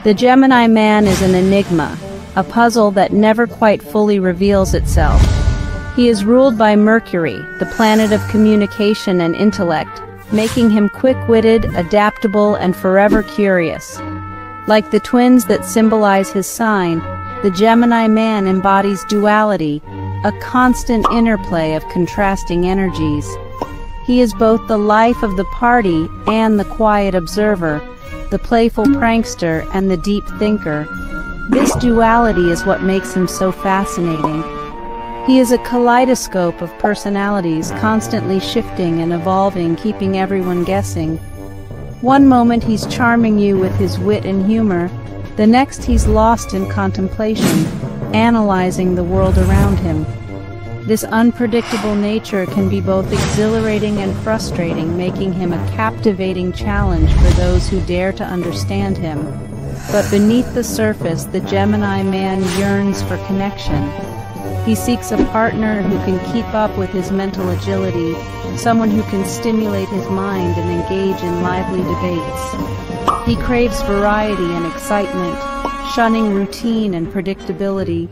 The Gemini man is an enigma, a puzzle that never quite fully reveals itself. He is ruled by Mercury, the planet of communication and intellect, making him quick-witted, adaptable, and forever curious. Like the twins that symbolize his sign, the Gemini man embodies duality, a constant interplay of contrasting energies. He is both the life of the party and the quiet observer, the playful prankster and the deep thinker. This duality is what makes him so fascinating. He is a kaleidoscope of personalities, constantly shifting and evolving, keeping everyone guessing. One moment he's charming you with his wit and humor, the next he's lost in contemplation, analyzing the world around him. This unpredictable nature can be both exhilarating and frustrating, making him a captivating challenge for those who dare to understand him. But beneath the surface, the Gemini man yearns for connection. He seeks a partner who can keep up with his mental agility, someone who can stimulate his mind and engage in lively debates. He craves variety and excitement, shunning routine and predictability.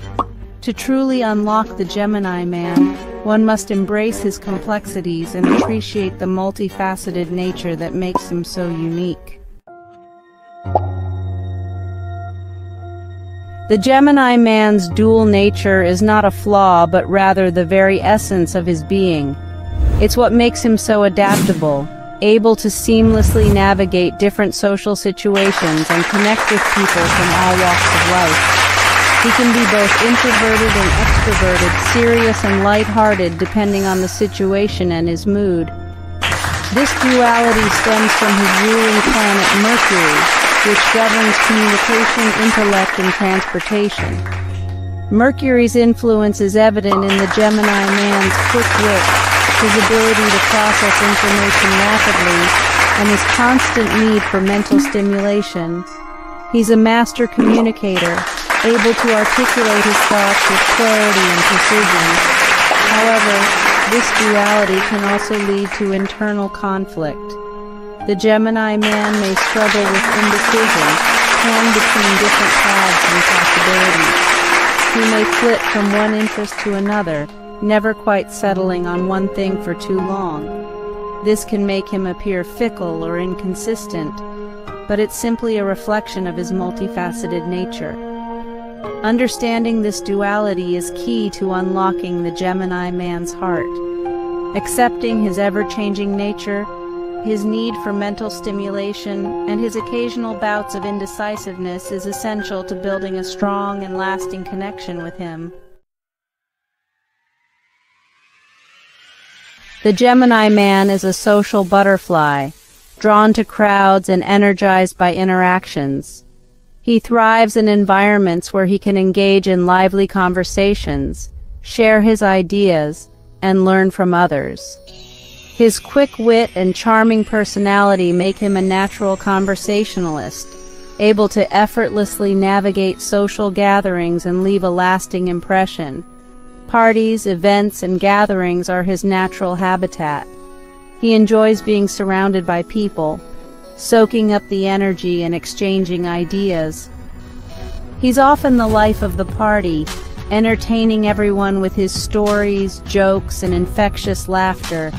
To truly unlock the Gemini man, one must embrace his complexities and appreciate the multifaceted nature that makes him so unique. The Gemini man's dual nature is not a flaw, but rather the very essence of his being. It's what makes him so adaptable, able to seamlessly navigate different social situations and connect with people from all walks of life. He can be both introverted and extroverted, serious and lighthearted depending on the situation and his mood. This duality stems from his ruling planet Mercury, which governs communication, intellect, and transportation. Mercury's influence is evident in the Gemini man's quick wit, his ability to process information rapidly, and his constant need for mental stimulation. He's a master communicator, able to articulate his thoughts with clarity and precision. However, this duality can also lead to internal conflict. The Gemini man may struggle with indecision, torn between different paths and possibilities. He may flit from one interest to another, never quite settling on one thing for too long. This can make him appear fickle or inconsistent, but it's simply a reflection of his multifaceted nature. Understanding this duality is key to unlocking the Gemini man's heart. Accepting his ever-changing nature, his need for mental stimulation, and his occasional bouts of indecisiveness is essential to building a strong and lasting connection with him. The Gemini man is a social butterfly, drawn to crowds and energized by interactions. He thrives in environments where he can engage in lively conversations, share his ideas, and learn from others. His quick wit and charming personality make him a natural conversationalist, able to effortlessly navigate social gatherings and leave a lasting impression. Parties, events, and gatherings are his natural habitat. He enjoys being surrounded by people, soaking up the energy and exchanging ideas. He's often the life of the party, entertaining everyone with his stories, jokes, and infectious laughter.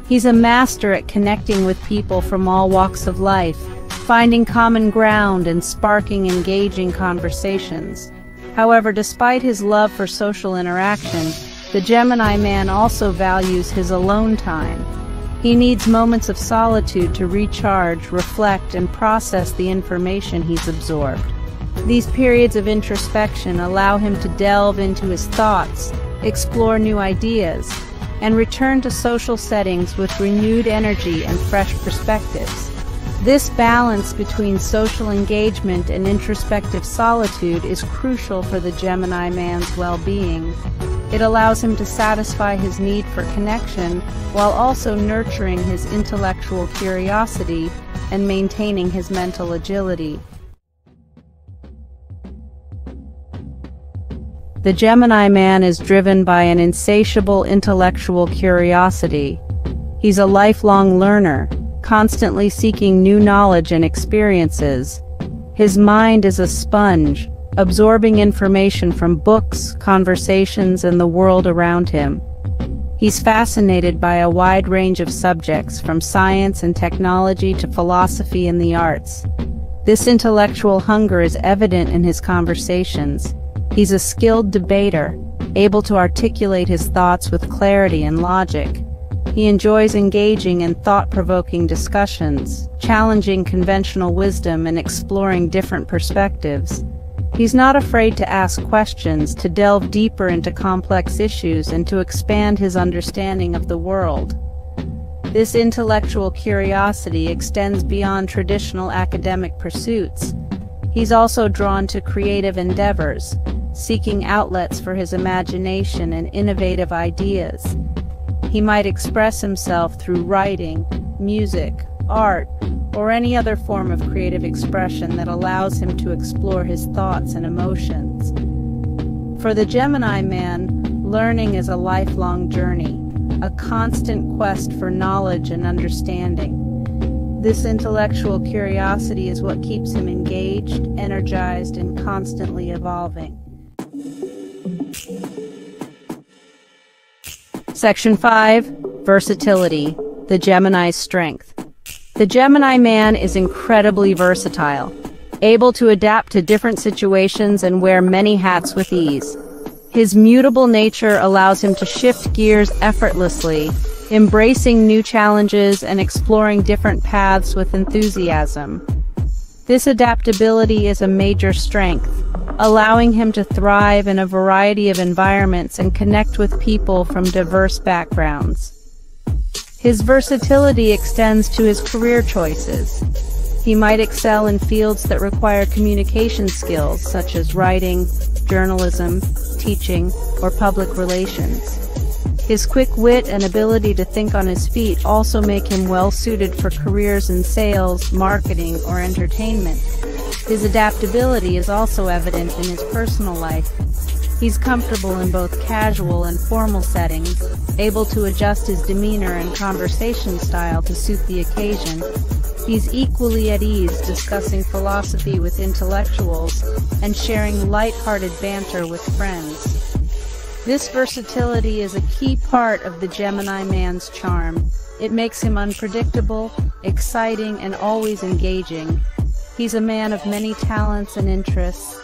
He's a master at connecting with people from all walks of life, finding common ground and sparking engaging conversations. However, despite his love for social interaction, the Gemini man also values his alone time. He needs moments of solitude to recharge, reflect, and process the information he's absorbed. These periods of introspection allow him to delve into his thoughts, explore new ideas, and return to social settings with renewed energy and fresh perspectives. This balance between social engagement and introspective solitude is crucial for the Gemini man's well-being. It allows him to satisfy his need for connection while also nurturing his intellectual curiosity and maintaining his mental agility. The Gemini man is driven by an insatiable intellectual curiosity. He's a lifelong learner, constantly seeking new knowledge and experiences. His mind is a sponge, absorbing information from books, conversations, and the world around him. He's fascinated by a wide range of subjects, from science and technology to philosophy and the arts. This intellectual hunger is evident in his conversations. He's a skilled debater, able to articulate his thoughts with clarity and logic. He enjoys engaging in thought-provoking discussions, challenging conventional wisdom and exploring different perspectives. He's not afraid to ask questions, to delve deeper into complex issues, and to expand his understanding of the world. This intellectual curiosity extends beyond traditional academic pursuits. He's also drawn to creative endeavors, seeking outlets for his imagination and innovative ideas. He might express himself through writing, music, art, or any other form of creative expression that allows him to explore his thoughts and emotions. For the Gemini man, learning is a lifelong journey, a constant quest for knowledge and understanding. This intellectual curiosity is what keeps him engaged, energized, and constantly evolving. Section 5. Versatility, the Gemini's strength. The Gemini man is incredibly versatile, able to adapt to different situations and wear many hats with ease. His mutable nature allows him to shift gears effortlessly, embracing new challenges and exploring different paths with enthusiasm. This adaptability is a major strength, allowing him to thrive in a variety of environments and connect with people from diverse backgrounds. His versatility extends to his career choices. He might excel in fields that require communication skills, such as writing, journalism, teaching, or public relations. His quick wit and ability to think on his feet also make him well-suited for careers in sales, marketing, or entertainment. His adaptability is also evident in his personal life. He's comfortable in both casual and formal settings, able to adjust his demeanor and conversation style to suit the occasion. He's equally at ease discussing philosophy with intellectuals and sharing light-hearted banter with friends. This versatility is a key part of the Gemini man's charm. It makes him unpredictable, exciting, and always engaging. He's a man of many talents and interests,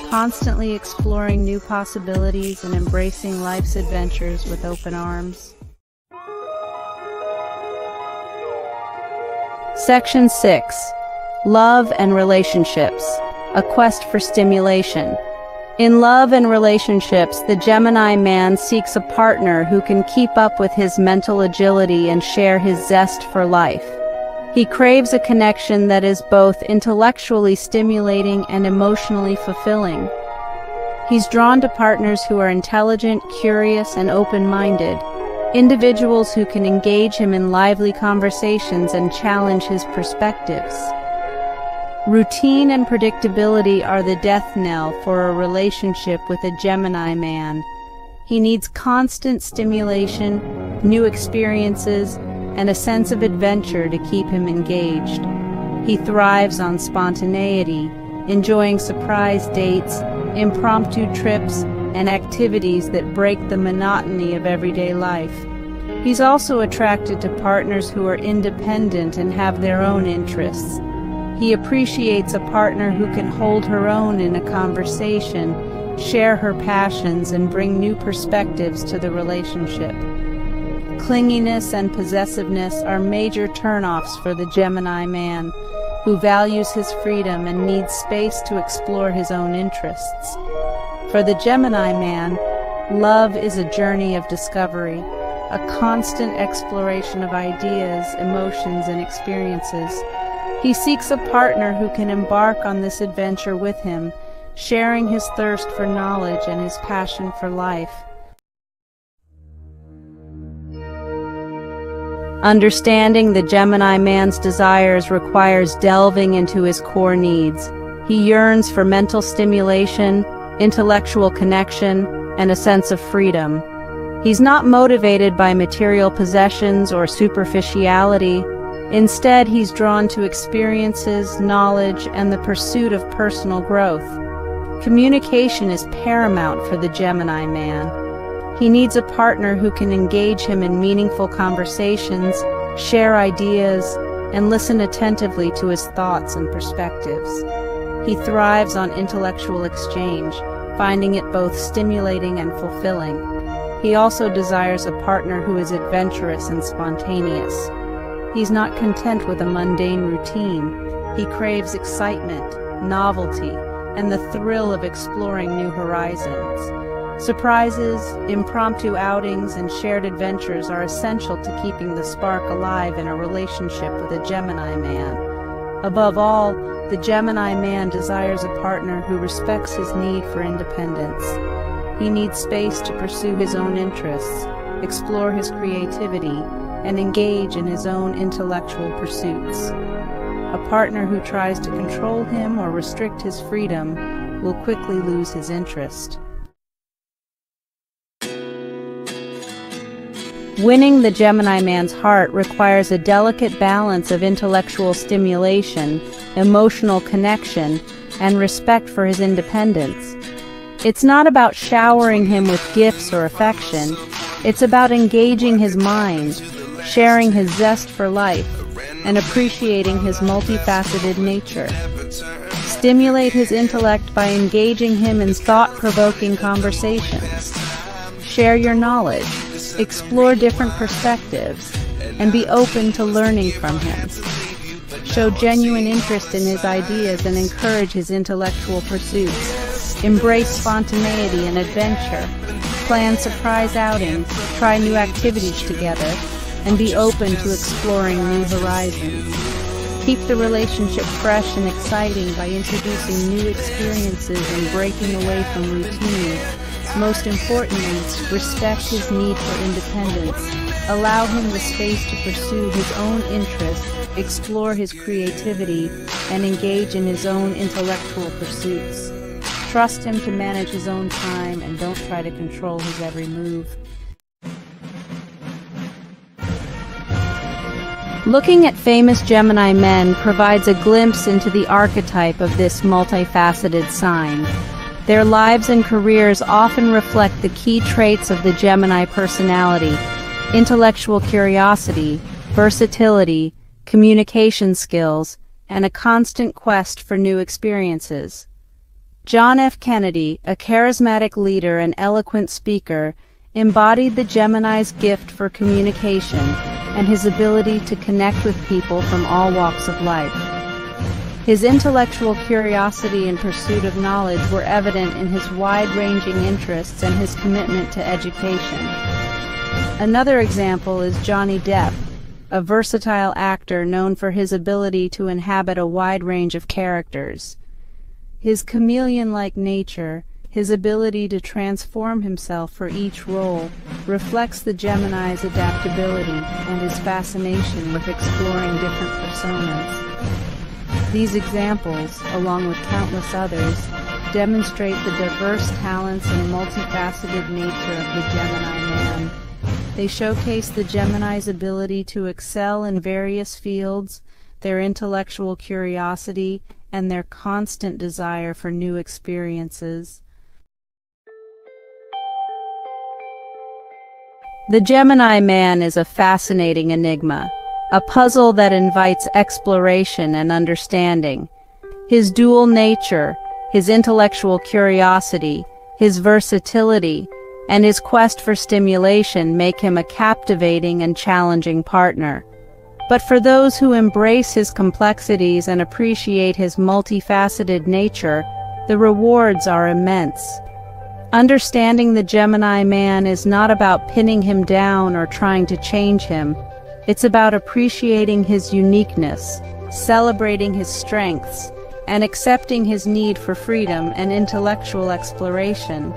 constantly exploring new possibilities and embracing life's adventures with open arms. Section 6. Love and Relationships, a quest for stimulation. In love and relationships, the Gemini man seeks a partner who can keep up with his mental agility and share his zest for life. He craves a connection that is both intellectually stimulating and emotionally fulfilling. He's drawn to partners who are intelligent, curious, and open-minded, individuals who can engage him in lively conversations and challenge his perspectives. Routine and predictability are the death knell for a relationship with a Gemini man. He needs constant stimulation, new experiences, and a sense of adventure to keep him engaged. He thrives on spontaneity, enjoying surprise dates, impromptu trips, and activities that break the monotony of everyday life. He's also attracted to partners who are independent and have their own interests. He appreciates a partner who can hold her own in a conversation, share her passions, and bring new perspectives to the relationship. Clinginess and possessiveness are major turnoffs for the Gemini man, who values his freedom and needs space to explore his own interests. For the Gemini man, love is a journey of discovery, a constant exploration of ideas, emotions, and experiences. He seeks a partner who can embark on this adventure with him, sharing his thirst for knowledge and his passion for life. Understanding the Gemini man's desires requires delving into his core needs. He yearns for mental stimulation, intellectual connection, and a sense of freedom. He's not motivated by material possessions or superficiality. Instead, he's drawn to experiences, knowledge, and the pursuit of personal growth. Communication is paramount for the Gemini man. He needs a partner who can engage him in meaningful conversations, share ideas, and listen attentively to his thoughts and perspectives. He thrives on intellectual exchange, finding it both stimulating and fulfilling. He also desires a partner who is adventurous and spontaneous. He's not content with a mundane routine. He craves excitement, novelty, and the thrill of exploring new horizons. Surprises, impromptu outings, and shared adventures are essential to keeping the spark alive in a relationship with a Gemini man. Above all, the Gemini man desires a partner who respects his need for independence. He needs space to pursue his own interests, explore his creativity, and engage in his own intellectual pursuits. A partner who tries to control him or restrict his freedom will quickly lose his interest. Winning the Gemini man's heart requires a delicate balance of intellectual stimulation, emotional connection, and respect for his independence. It's not about showering him with gifts or affection. It's about engaging his mind, sharing his zest for life, and appreciating his multifaceted nature. Stimulate his intellect by engaging him in thought-provoking conversations. Share your knowledge, explore different perspectives, and be open to learning from him. Show genuine interest in his ideas and encourage his intellectual pursuits. Embrace spontaneity and adventure. Plan surprise outings, try new activities together, and be open to exploring new horizons. Keep the relationship fresh and exciting by introducing new experiences and breaking away from routine. Most importantly, respect his need for independence. Allow him the space to pursue his own interests, explore his creativity, and engage in his own intellectual pursuits. Trust him to manage his own time and don't try to control his every move. Looking at famous Gemini men provides a glimpse into the archetype of this multifaceted sign. Their lives and careers often reflect the key traits of the Gemini personality: intellectual curiosity, versatility, communication skills, and a constant quest for new experiences. John F. Kennedy, a charismatic leader and eloquent speaker, embodied the Gemini's gift for communication and his ability to connect with people from all walks of life. His intellectual curiosity and pursuit of knowledge were evident in his wide-ranging interests and his commitment to education. Another example is Johnny Depp, a versatile actor known for his ability to inhabit a wide range of characters. His chameleon-like nature, his ability to transform himself for each role, reflects the Gemini's adaptability and his fascination with exploring different personas. These examples, along with countless others, demonstrate the diverse talents and multifaceted nature of the Gemini man. They showcase the Gemini's ability to excel in various fields, their intellectual curiosity, and their constant desire for new experiences. The Gemini man is a fascinating enigma. a puzzle that invites exploration and understanding. His dual nature, his intellectual curiosity, his versatility, and his quest for stimulation make him a captivating and challenging partner. But for those who embrace his complexities and appreciate his multifaceted nature, the rewards are immense. Understanding the Gemini man is not about pinning him down or trying to change him. It's about appreciating his uniqueness, celebrating his strengths, and accepting his need for freedom and intellectual exploration.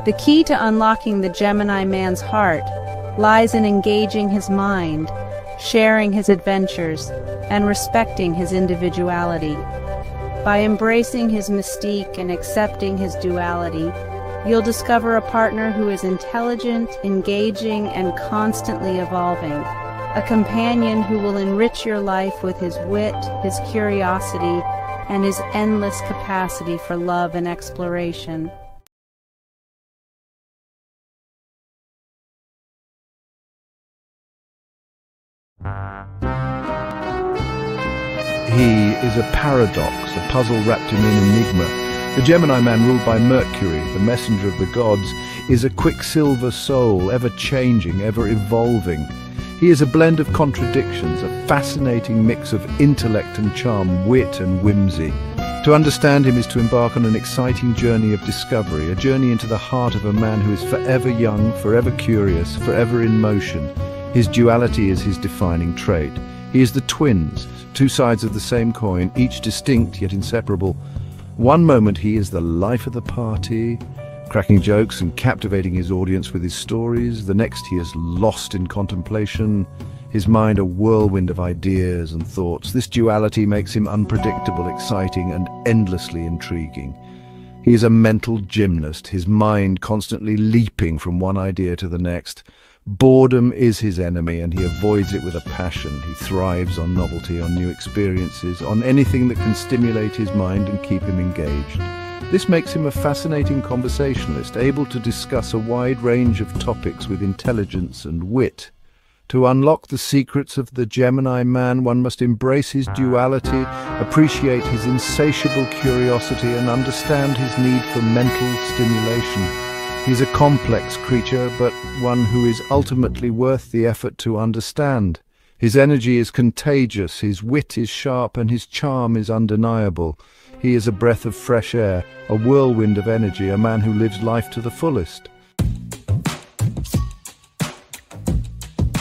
The key to unlocking the Gemini man's heart lies in engaging his mind, sharing his adventures, and respecting his individuality. By embracing his mystique and accepting his duality, you'll discover a partner who is intelligent, engaging, and constantly evolving. A companion who will enrich your life with his wit, his curiosity, and his endless capacity for love and exploration. He is a paradox, a puzzle wrapped in an enigma. The Gemini man, ruled by Mercury, the messenger of the gods, is a quicksilver soul, ever-changing, ever-evolving. He is a blend of contradictions, a fascinating mix of intellect and charm, wit and whimsy. To understand him is to embark on an exciting journey of discovery, a journey into the heart of a man who is forever young, forever curious, forever in motion. His duality is his defining trait. He is the twins, two sides of the same coin, each distinct yet inseparable. One moment he is the life of the party, cracking jokes and captivating his audience with his stories. The next he is lost in contemplation, his mind a whirlwind of ideas and thoughts. This duality makes him unpredictable, exciting, and endlessly intriguing. He is a mental gymnast, his mind constantly leaping from one idea to the next. Boredom is his enemy, and he avoids it with a passion. He thrives on novelty, on new experiences, on anything that can stimulate his mind and keep him engaged. This makes him a fascinating conversationalist, able to discuss a wide range of topics with intelligence and wit. To unlock the secrets of the Gemini man, one must embrace his duality, appreciate his insatiable curiosity, and understand his need for mental stimulation. He's a complex creature, but one who is ultimately worth the effort to understand. His energy is contagious, his wit is sharp, and his charm is undeniable. He is a breath of fresh air, a whirlwind of energy, a man who lives life to the fullest.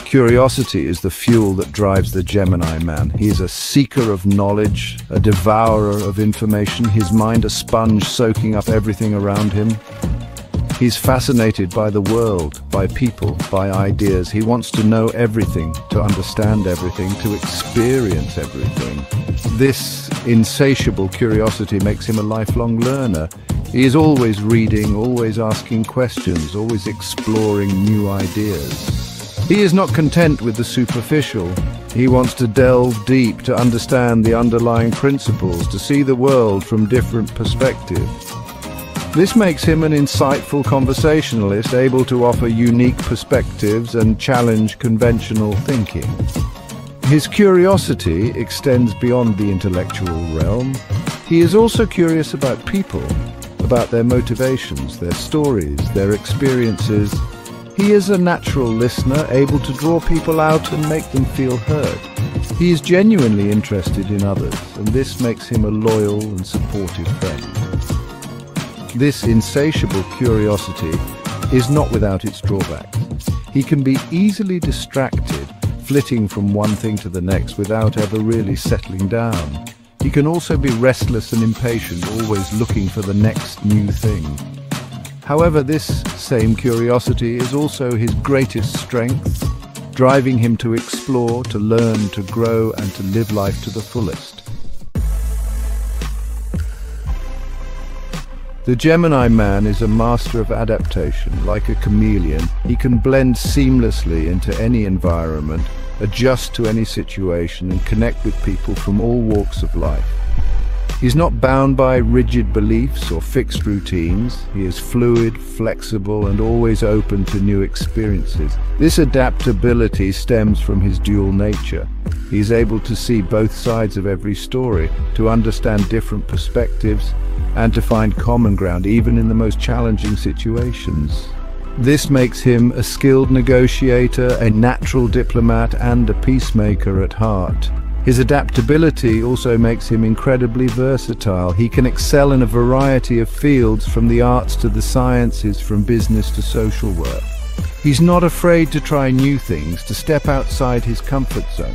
Curiosity is the fuel that drives the Gemini man. He is a seeker of knowledge, a devourer of information, his mind a sponge soaking up everything around him. He's fascinated by the world, by people, by ideas. He wants to know everything, to understand everything, to experience everything. This insatiable curiosity makes him a lifelong learner. He is always reading, always asking questions, always exploring new ideas. He is not content with the superficial. He wants to delve deep, to understand the underlying principles, to see the world from different perspectives. This makes him an insightful conversationalist, able to offer unique perspectives and challenge conventional thinking. His curiosity extends beyond the intellectual realm. He is also curious about people, about their motivations, their stories, their experiences. He is a natural listener, able to draw people out and make them feel heard. He is genuinely interested in others, and this makes him a loyal and supportive friend. This insatiable curiosity is not without its drawbacks. He can be easily distracted, flitting from one thing to the next without ever really settling down. He can also be restless and impatient, always looking for the next new thing. However, this same curiosity is also his greatest strength, driving him to explore, to learn, to grow, and to live life to the fullest. The Gemini man is a master of adaptation. Like a chameleon, he can blend seamlessly into any environment, adjust to any situation, and connect with people from all walks of life. He's not bound by rigid beliefs or fixed routines. He is fluid, flexible, and always open to new experiences. This adaptability stems from his dual nature. He is able to see both sides of every story, to understand different perspectives, and to find common ground even in the most challenging situations. This makes him a skilled negotiator, a natural diplomat, and a peacemaker at heart. His adaptability also makes him incredibly versatile. He can excel in a variety of fields, from the arts to the sciences, from business to social work. He's not afraid to try new things, to step outside his comfort zone,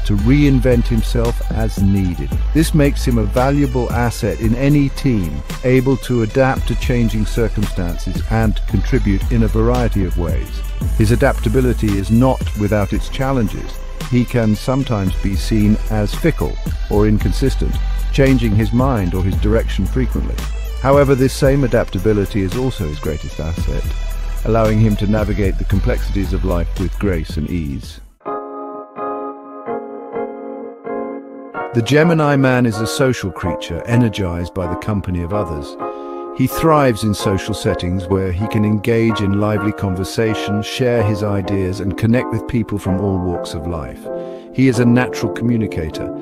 to reinvent himself as needed. This makes him a valuable asset in any team, able to adapt to changing circumstances and contribute in a variety of ways. His adaptability is not without its challenges. He can sometimes be seen as fickle or inconsistent, changing his mind or his direction frequently. However, this same adaptability is also his greatest asset, allowing him to navigate the complexities of life with grace and ease. The Gemini man is a social creature, energized by the company of others. He thrives in social settings where he can engage in lively conversation, share his ideas, and connect with people from all walks of life. He is a natural communicator,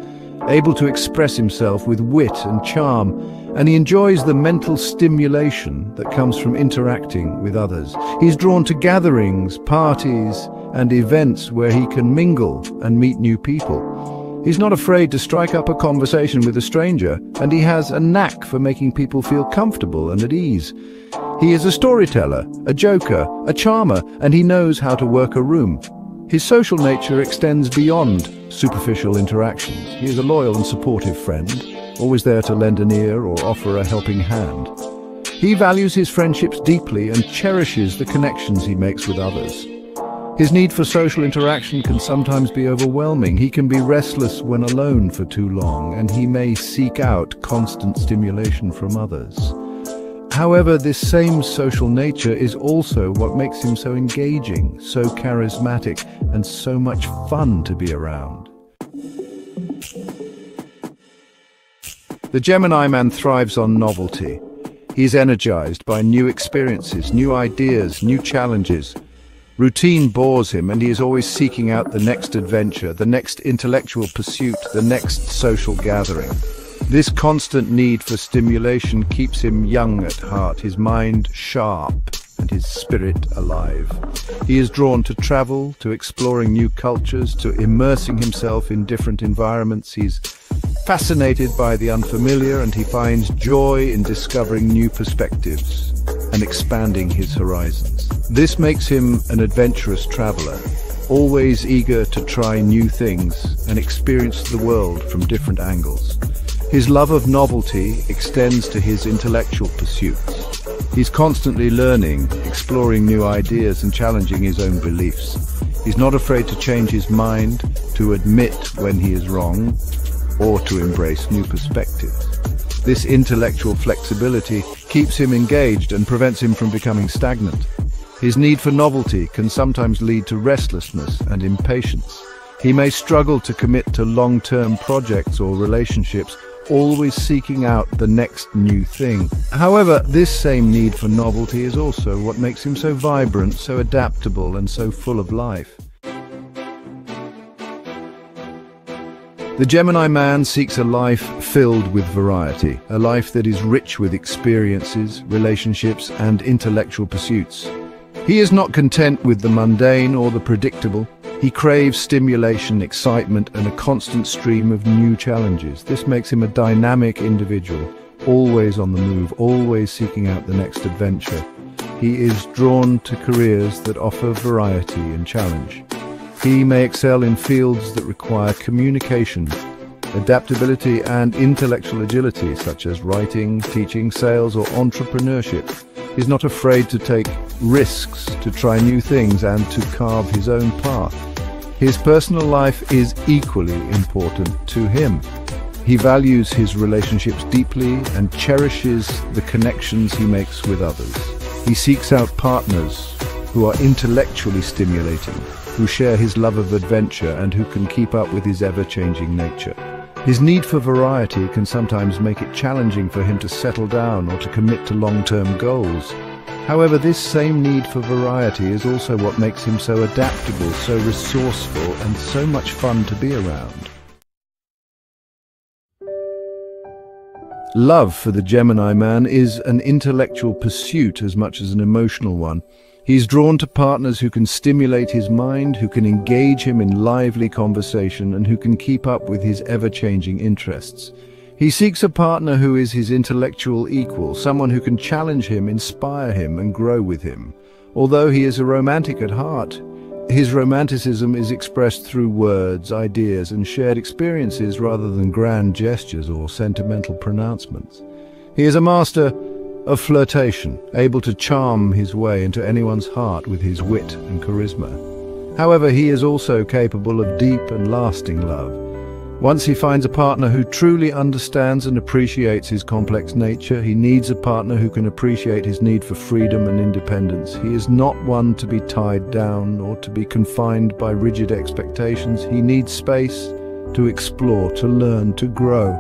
able to express himself with wit and charm, and he enjoys the mental stimulation that comes from interacting with others. He's drawn to gatherings, parties, and events where he can mingle and meet new people. He's not afraid to strike up a conversation with a stranger, and he has a knack for making people feel comfortable and at ease. He is a storyteller, a joker, a charmer, and he knows how to work a room. His social nature extends beyond superficial interactions. He is a loyal and supportive friend, always there to lend an ear or offer a helping hand. He values his friendships deeply and cherishes the connections he makes with others. His need for social interaction can sometimes be overwhelming. He can be restless when alone for too long, and he may seek out constant stimulation from others. However, this same social nature is also what makes him so engaging, so charismatic, and so much fun to be around. The Gemini man thrives on novelty. He's energized by new experiences, new ideas, new challenges. Routine bores him, and he is always seeking out the next adventure, the next intellectual pursuit, the next social gathering. This constant need for stimulation keeps him young at heart, his mind sharp, and his spirit alive. He is drawn to travel, to exploring new cultures, to immersing himself in different environments. He's fascinated by the unfamiliar, and he finds joy in discovering new perspectives and expanding his horizons. This makes him an adventurous traveler, always eager to try new things and experience the world from different angles. His love of novelty extends to his intellectual pursuits. He's constantly learning, exploring new ideas, and challenging his own beliefs. He's not afraid to change his mind, to admit when he is wrong, or to embrace new perspectives. This intellectual flexibility keeps him engaged and prevents him from becoming stagnant. His need for novelty can sometimes lead to restlessness and impatience. He may struggle to commit to long-term projects or relationships, always seeking out the next new thing. However, this same need for novelty is also what makes him so vibrant, so adaptable, and so full of life. The Gemini man seeks a life filled with variety, a life that is rich with experiences, relationships, and intellectual pursuits. He is not content with the mundane or the predictable. He craves stimulation, excitement, and a constant stream of new challenges. This makes him a dynamic individual, always on the move, always seeking out the next adventure. He is drawn to careers that offer variety and challenge. He may excel in fields that require communication, adaptability, and intellectual agility, such as writing, teaching, sales, or entrepreneurship. He's not afraid to take risks, to try new things, and to carve his own path. His personal life is equally important to him. He values his relationships deeply and cherishes the connections he makes with others. He seeks out partners who are intellectually stimulating, who share his love of adventure, and who can keep up with his ever-changing nature. His need for variety can sometimes make it challenging for him to settle down or to commit to long-term goals. However, this same need for variety is also what makes him so adaptable, so resourceful, and so much fun to be around. Love for the Gemini man is an intellectual pursuit as much as an emotional one. He's drawn to partners who can stimulate his mind, who can engage him in lively conversation, and who can keep up with his ever-changing interests. He seeks a partner who is his intellectual equal, someone who can challenge him, inspire him, and grow with him. Although he is a romantic at heart, his romanticism is expressed through words, ideas, and shared experiences rather than grand gestures or sentimental pronouncements. He is a master of flirtation, able to charm his way into anyone's heart with his wit and charisma. However, he is also capable of deep and lasting love. Once he finds a partner who truly understands and appreciates his complex nature, he needs a partner who can appreciate his need for freedom and independence. He is not one to be tied down or to be confined by rigid expectations. He needs space to explore, to learn, to grow,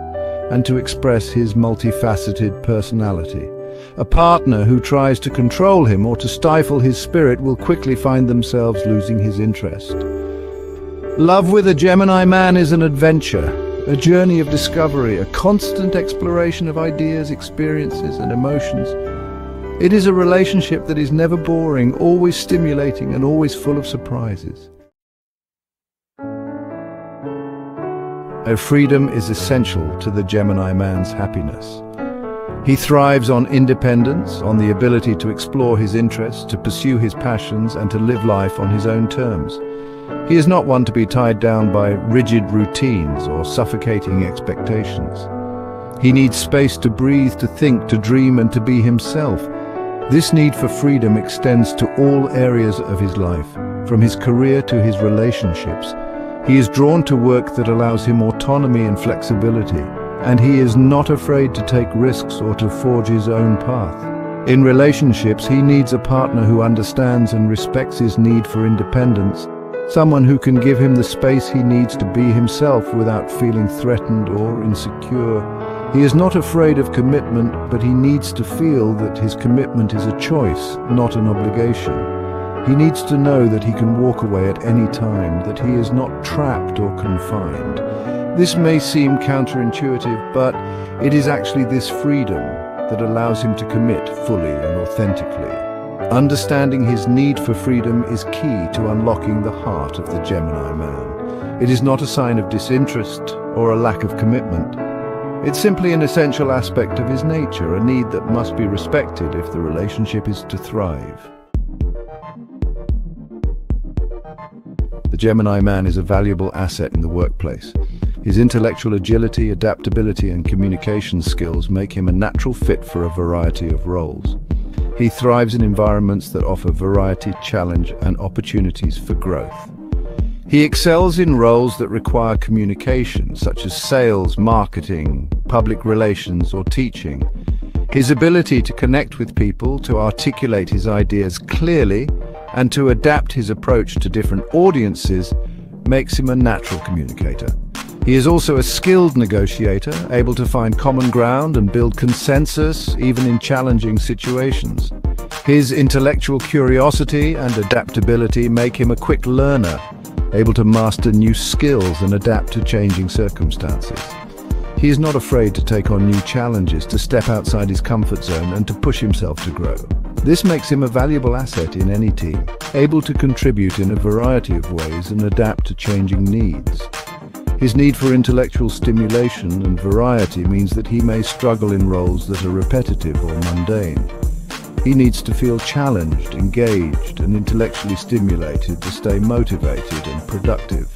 and to express his multifaceted personality. A partner who tries to control him or to stifle his spirit will quickly find themselves losing his interest. Love with a Gemini man is an adventure, a journey of discovery, a constant exploration of ideas, experiences, and emotions. It is a relationship that is never boring, always stimulating, and always full of surprises. Freedom is essential to the Gemini man's happiness. He thrives on independence, on the ability to explore his interests, to pursue his passions, and to live life on his own terms. He is not one to be tied down by rigid routines or suffocating expectations. He needs space to breathe, to think, to dream, and to be himself. This need for freedom extends to all areas of his life, from his career to his relationships. He is drawn to work that allows him autonomy and flexibility, and he is not afraid to take risks or to forge his own path. In relationships, he needs a partner who understands and respects his need for independence, someone who can give him the space he needs to be himself without feeling threatened or insecure. He is not afraid of commitment, but he needs to feel that his commitment is a choice, not an obligation. He needs to know that he can walk away at any time, that he is not trapped or confined. This may seem counterintuitive, but it is actually this freedom that allows him to commit fully and authentically. Understanding his need for freedom is key to unlocking the heart of the Gemini man. It is not a sign of disinterest or a lack of commitment. It's simply an essential aspect of his nature, a need that must be respected if the relationship is to thrive. The Gemini man is a valuable asset in the workplace. His intellectual agility, adaptability, and communication skills make him a natural fit for a variety of roles. He thrives in environments that offer variety, challenge, and opportunities for growth. He excels in roles that require communication, such as sales, marketing, public relations, or teaching. His ability to connect with people, to articulate his ideas clearly, and to adapt his approach to different audiences makes him a natural communicator. He is also a skilled negotiator, able to find common ground and build consensus even in challenging situations. His intellectual curiosity and adaptability make him a quick learner, able to master new skills and adapt to changing circumstances. He is not afraid to take on new challenges, to step outside his comfort zone, and to push himself to grow. This makes him a valuable asset in any team, able to contribute in a variety of ways and adapt to changing needs. His need for intellectual stimulation and variety means that he may struggle in roles that are repetitive or mundane. He needs to feel challenged, engaged, and intellectually stimulated to stay motivated and productive.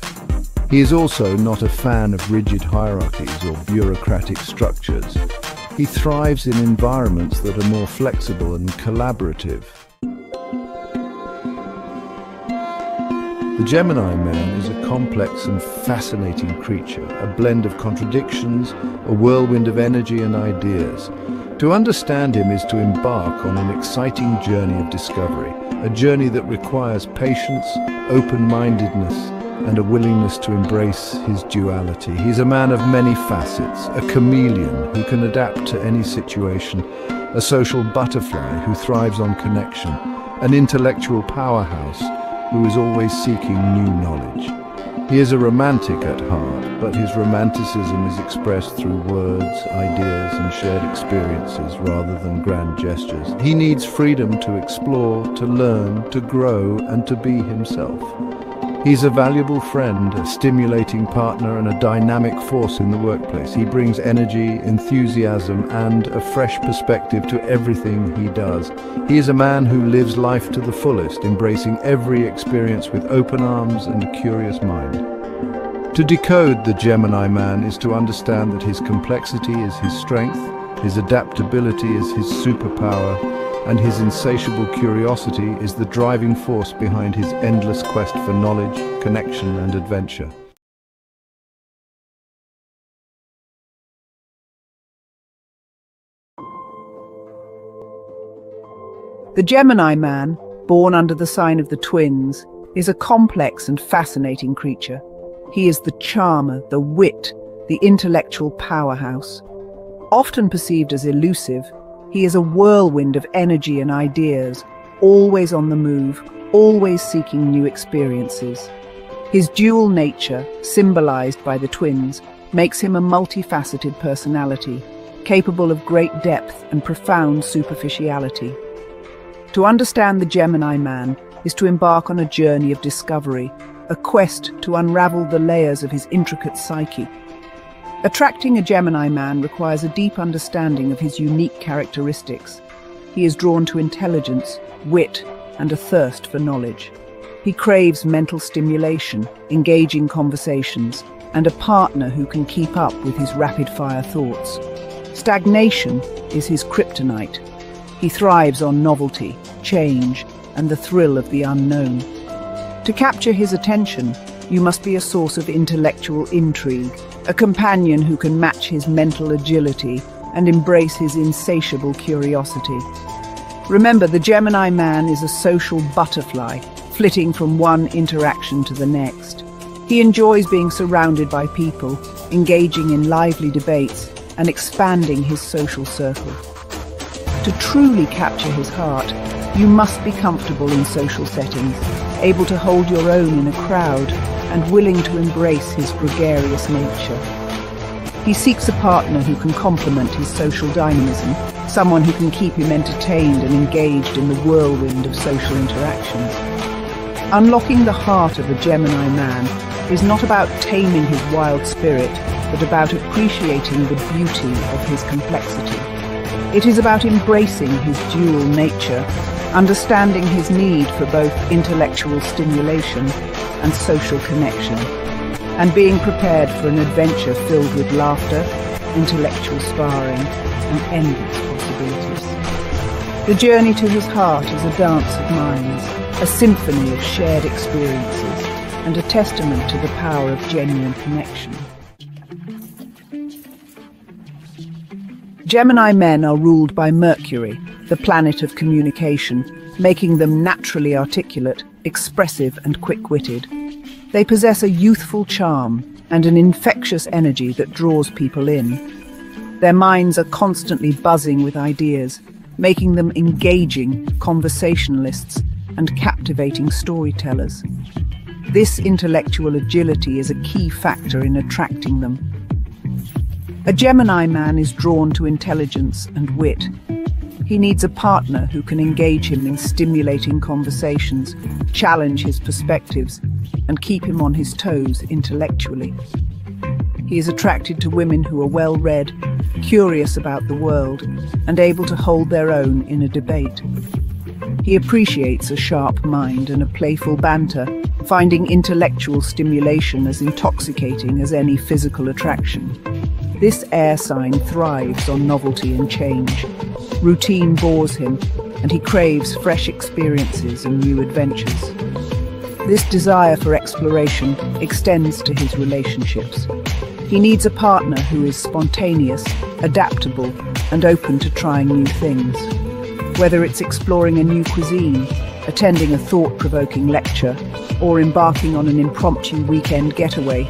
He is also not a fan of rigid hierarchies or bureaucratic structures. He thrives in environments that are more flexible and collaborative. The Gemini man is a complex and fascinating creature, a blend of contradictions, a whirlwind of energy and ideas. To understand him is to embark on an exciting journey of discovery, a journey that requires patience, open-mindedness, and a willingness to embrace his duality. He's a man of many facets, a chameleon who can adapt to any situation, a social butterfly who thrives on connection, an intellectual powerhouse who is always seeking new knowledge. He is a romantic at heart, but his romanticism is expressed through words, ideas, and shared experiences rather than grand gestures. He needs freedom to explore, to learn, to grow, and to be himself. He's a valuable friend, a stimulating partner, and a dynamic force in the workplace. He brings energy, enthusiasm, and a fresh perspective to everything he does. He is a man who lives life to the fullest, embracing every experience with open arms and a curious mind. To decode the Gemini man is to understand that his complexity is his strength, his adaptability is his superpower, and his insatiable curiosity is the driving force behind his endless quest for knowledge, connection, and adventure. The Gemini man, born under the sign of the twins, is a complex and fascinating creature. He is the charmer, the wit, the intellectual powerhouse. Often perceived as elusive, he is a whirlwind of energy and ideas, always on the move, always seeking new experiences. His dual nature, symbolized by the twins, makes him a multifaceted personality, capable of great depth and profound superficiality. To understand the Gemini man is to embark on a journey of discovery, a quest to unravel the layers of his intricate psyche. Attracting a Gemini man requires a deep understanding of his unique characteristics. He is drawn to intelligence, wit, and a thirst for knowledge. He craves mental stimulation, engaging conversations, and a partner who can keep up with his rapid-fire thoughts. Stagnation is his kryptonite. He thrives on novelty, change, and the thrill of the unknown. To capture his attention, you must be a source of intellectual intrigue, a companion who can match his mental agility and embrace his insatiable curiosity. Remember, the Gemini man is a social butterfly, flitting from one interaction to the next. He enjoys being surrounded by people, engaging in lively debates, and expanding his social circle. To truly capture his heart, you must be comfortable in social settings, able to hold your own in a crowd, and willing to embrace his gregarious nature. He seeks a partner who can complement his social dynamism, someone who can keep him entertained and engaged in the whirlwind of social interactions. Unlocking the heart of a Gemini man is not about taming his wild spirit, but about appreciating the beauty of his complexity. It is about embracing his dual nature, understanding his need for both intellectual stimulation and social connection, and being prepared for an adventure filled with laughter, intellectual sparring, and endless possibilities. The journey to his heart is a dance of minds, a symphony of shared experiences, and a testament to the power of genuine connection. Gemini men are ruled by Mercury, the planet of communication, making them naturally articulate, expressive, and quick-witted. They possess a youthful charm and an infectious energy that draws people in. Their minds are constantly buzzing with ideas, making them engaging conversationalists and captivating storytellers. This intellectual agility is a key factor in attracting them. A Gemini man is drawn to intelligence and wit. He needs a partner who can engage him in stimulating conversations, challenge his perspectives, and keep him on his toes intellectually. He is attracted to women who are well-read, curious about the world, and able to hold their own in a debate. He appreciates a sharp mind and a playful banter, finding intellectual stimulation as intoxicating as any physical attraction. This air sign thrives on novelty and change. Routine bores him, and he craves fresh experiences and new adventures. This desire for exploration extends to his relationships. He needs a partner who is spontaneous, adaptable, and open to trying new things. Whether it's exploring a new cuisine, attending a thought-provoking lecture, or embarking on an impromptu weekend getaway.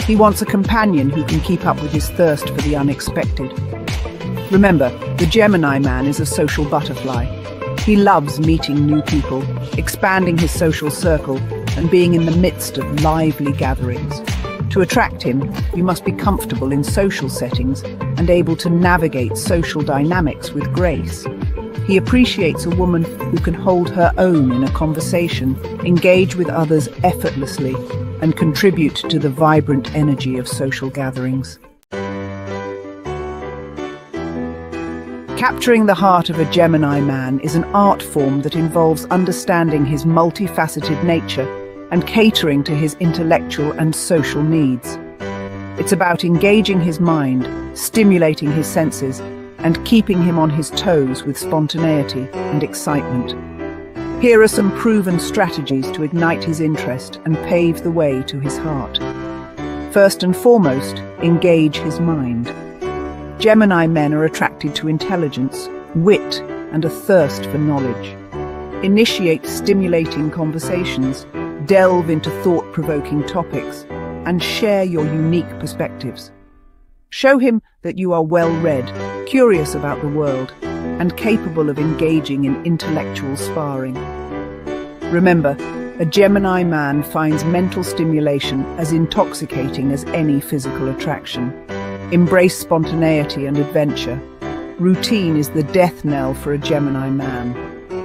He wants a companion who can keep up with his thirst for the unexpected. Remember, the Gemini man is a social butterfly. He loves meeting new people, expanding his social circle, and being in the midst of lively gatherings. To attract him, you must be comfortable in social settings and able to navigate social dynamics with grace. He appreciates a woman who can hold her own in a conversation, engage with others effortlessly, and contribute to the vibrant energy of social gatherings. Capturing the heart of a Gemini man is an art form that involves understanding his multifaceted nature and catering to his intellectual and social needs. It's about engaging his mind, stimulating his senses, and keeping him on his toes with spontaneity and excitement. Here are some proven strategies to ignite his interest and pave the way to his heart. First and foremost, engage his mind. Gemini men are attracted to intelligence, wit, and a thirst for knowledge. Initiate stimulating conversations, delve into thought-provoking topics, and share your unique perspectives. Show him that you are well-read, curious about the world, and capable of engaging in intellectual sparring. Remember, a Gemini man finds mental stimulation as intoxicating as any physical attraction. Embrace spontaneity and adventure. Routine is the death knell for a Gemini man.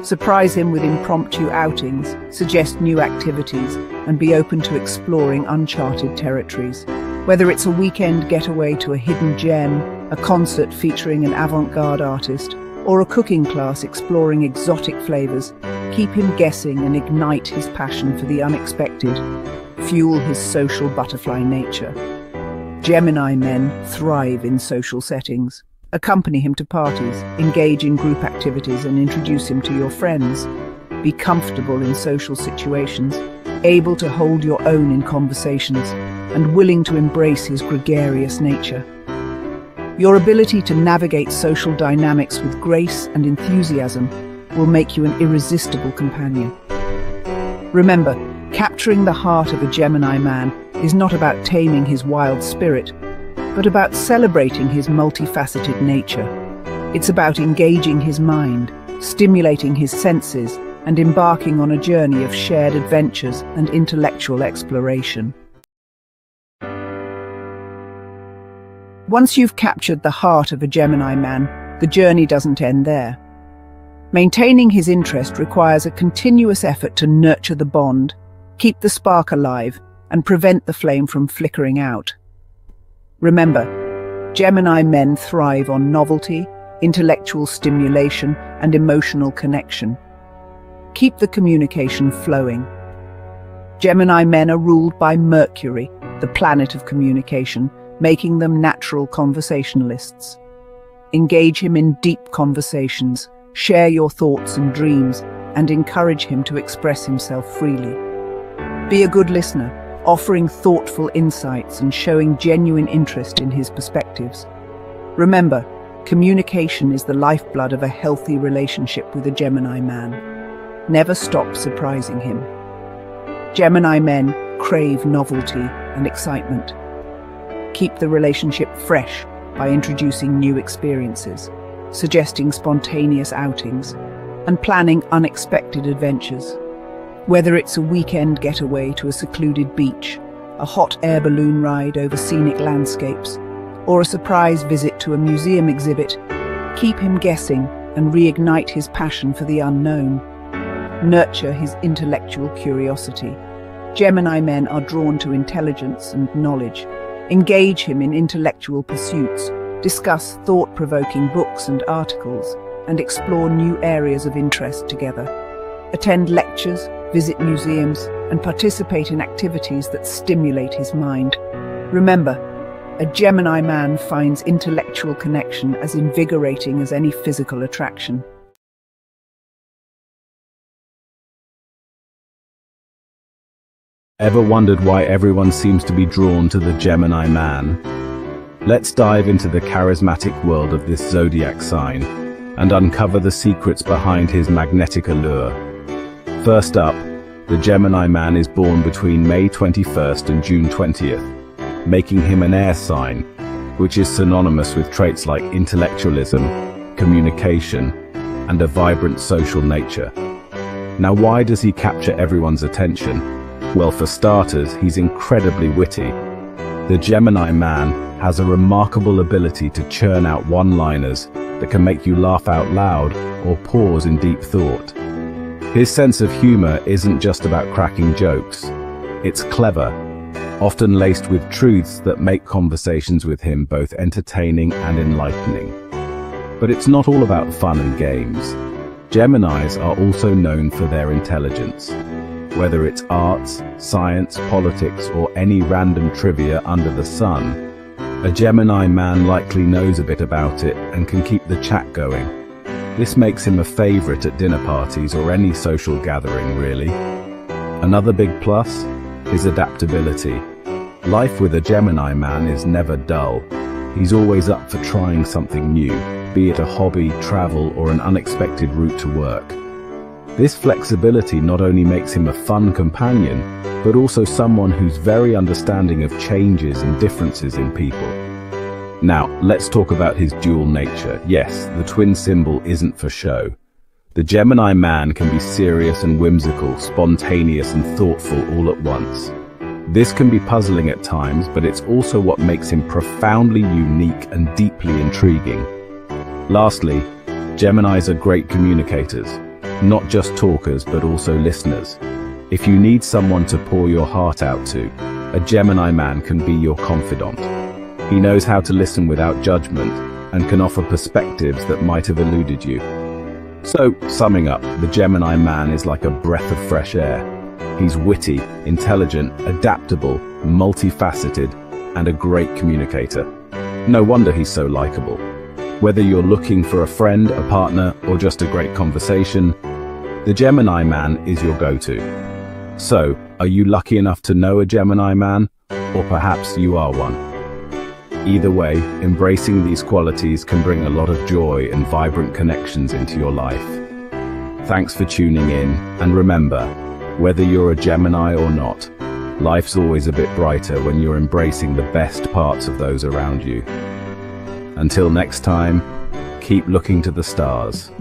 Surprise him with impromptu outings, suggest new activities, and be open to exploring uncharted territories. Whether it's a weekend getaway to a hidden gem, a concert featuring an avant-garde artist, or a cooking class exploring exotic flavors, keep him guessing and ignite his passion for the unexpected. Fuel his social butterfly nature. Gemini men thrive in social settings. Accompany him to parties, engage in group activities, and introduce him to your friends. Be comfortable in social situations, able to hold your own in conversations, and willing to embrace his gregarious nature. Your ability to navigate social dynamics with grace and enthusiasm will make you an irresistible companion. Remember, capturing the heart of a Gemini man is not about taming his wild spirit, but about celebrating his multifaceted nature. It's about engaging his mind, stimulating his senses, and embarking on a journey of shared adventures and intellectual exploration. Once you've captured the heart of a Gemini man, the journey doesn't end there. Maintaining his interest requires a continuous effort to nurture the bond, keep the spark alive, and prevent the flame from flickering out. Remember, Gemini men thrive on novelty, intellectual stimulation, and emotional connection. Keep the communication flowing. Gemini men are ruled by Mercury, the planet of communication, making them natural conversationalists. Engage him in deep conversations, share your thoughts and dreams, and encourage him to express himself freely. Be a good listener, offering thoughtful insights and showing genuine interest in his perspectives. Remember, communication is the lifeblood of a healthy relationship with a Gemini man. Never stop surprising him. Gemini men crave novelty and excitement. Keep the relationship fresh by introducing new experiences, suggesting spontaneous outings, and planning unexpected adventures. Whether it's a weekend getaway to a secluded beach, a hot air balloon ride over scenic landscapes, or a surprise visit to a museum exhibit, keep him guessing and reignite his passion for the unknown. Nurture his intellectual curiosity. Gemini men are drawn to intelligence and knowledge. Engage him in intellectual pursuits, discuss thought-provoking books and articles, and explore new areas of interest together. Attend lectures, visit museums, and participate in activities that stimulate his mind. Remember, a Gemini man finds intellectual connection as invigorating as any physical attraction. Ever wondered why everyone seems to be drawn to the Gemini man? Let's dive into the charismatic world of this zodiac sign and uncover the secrets behind his magnetic allure. First up, The Gemini man is born between May 21st and June 20th, making him an air sign, which is synonymous with traits like intellectualism, communication, and a vibrant social nature. Now, why does he capture everyone's attention? Well, for starters, he's incredibly witty. The Gemini man has a remarkable ability to churn out one-liners that can make you laugh out loud or pause in deep thought. His sense of humor isn't just about cracking jokes. It's clever, often laced with truths that make conversations with him both entertaining and enlightening. But it's not all about fun and games. Geminis are also known for their intelligence. Whether it's arts, science, politics, or any random trivia under the sun, a Gemini man likely knows a bit about it and can keep the chat going. This makes him a favorite at dinner parties or any social gathering, really. Another big plus is adaptability. Life with a Gemini man is never dull. He's always up for trying something new, be it a hobby, travel, or an unexpected route to work. This flexibility not only makes him a fun companion, but also someone who's very understanding of changes and differences in people. Now, let's talk about his dual nature. Yes, the twin symbol isn't for show. The Gemini man can be serious and whimsical, spontaneous and thoughtful all at once. This can be puzzling at times, but it's also what makes him profoundly unique and deeply intriguing. Lastly, Geminis are great communicators, not just talkers but also listeners. If you need someone to pour your heart out to, a Gemini man can be your confidant. He knows how to listen without judgment and can offer perspectives that might have eluded you. So, summing up, the Gemini man is like a breath of fresh air. He's witty, intelligent, adaptable, multifaceted, and a great communicator. No wonder he's so likable. Whether you're looking for a friend, a partner, or just a great conversation, the Gemini man is your go-to. So, are you lucky enough to know a Gemini man? Or perhaps you are one? Either way, embracing these qualities can bring a lot of joy and vibrant connections into your life. Thanks for tuning in, and remember, whether you're a Gemini or not, life's always a bit brighter when you're embracing the best parts of those around you. Until next time, keep looking to the stars.